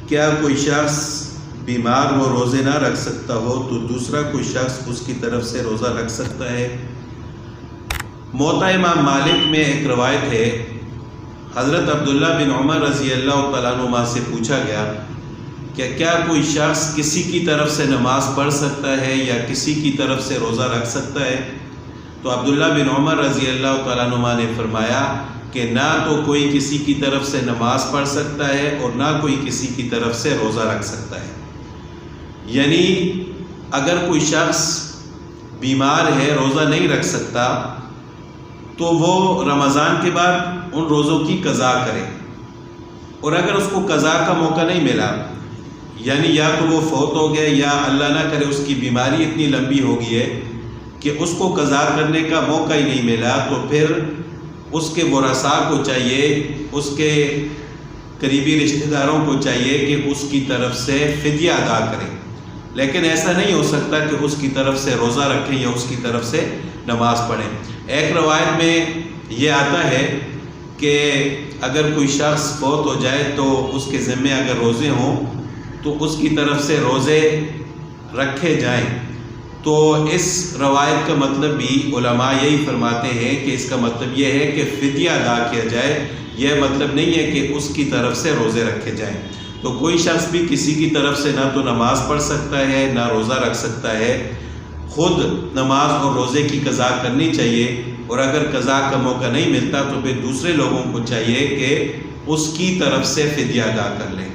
کیا کوئی شخص بیمار ہو روزے نہ رکھ سکتا ہو تو دوسرا کوئی شخص اس کی طرف سے روزہ رکھ سکتا ہے؟ موطا امام مالک میں ایک روایت ہے، حضرت عبداللہ بن عمر رضی اللہ تعالیٰ عنہما سے پوچھا گیا کہ کیا کوئی شخص کسی کی طرف سے نماز پڑھ سکتا ہے یا کسی کی طرف سے روزہ رکھ سکتا ہے؟ تو عبداللہ بن عمر رضی اللہ تعالیٰ عنہما نے فرمایا کہ نہ تو کوئی کسی کی طرف سے نماز پڑھ سکتا ہے اور نہ کوئی کسی کی طرف سے روزہ رکھ سکتا ہے۔ یعنی اگر کوئی شخص بیمار ہے، روزہ نہیں رکھ سکتا، تو وہ رمضان کے بعد ان روزوں کی قضا کرے، اور اگر اس کو قضا کا موقع نہیں ملا، یعنی یا تو وہ فوت ہو گئے یا اللہ نہ کرے اس کی بیماری اتنی لمبی ہو گئی ہے کہ اس کو قضا کرنے کا موقع ہی نہیں ملا، تو پھر اس کے ورثاء کو چاہیے، اس کے قریبی رشتہ داروں کو چاہیے کہ اس کی طرف سے فدیہ ادا کریں، لیکن ایسا نہیں ہو سکتا کہ اس کی طرف سے روزہ رکھیں یا اس کی طرف سے نماز پڑھیں۔ ایک روایت میں یہ آتا ہے کہ اگر کوئی شخص فوت ہو جائے تو اس کے ذمے اگر روزے ہوں تو اس کی طرف سے روزے رکھے جائیں، تو اس روایت کا مطلب بھی علماء یہی فرماتے ہیں کہ اس کا مطلب یہ ہے کہ فدیہ ادا کیا جائے، یہ مطلب نہیں ہے کہ اس کی طرف سے روزے رکھے جائیں۔ تو کوئی شخص بھی کسی کی طرف سے نہ تو نماز پڑھ سکتا ہے نہ روزہ رکھ سکتا ہے، خود نماز اور روزے کی قضا کرنی چاہیے، اور اگر قضا کا موقع نہیں ملتا تو پھر دوسرے لوگوں کو چاہیے کہ اس کی طرف سے فدیہ ادا کر لیں۔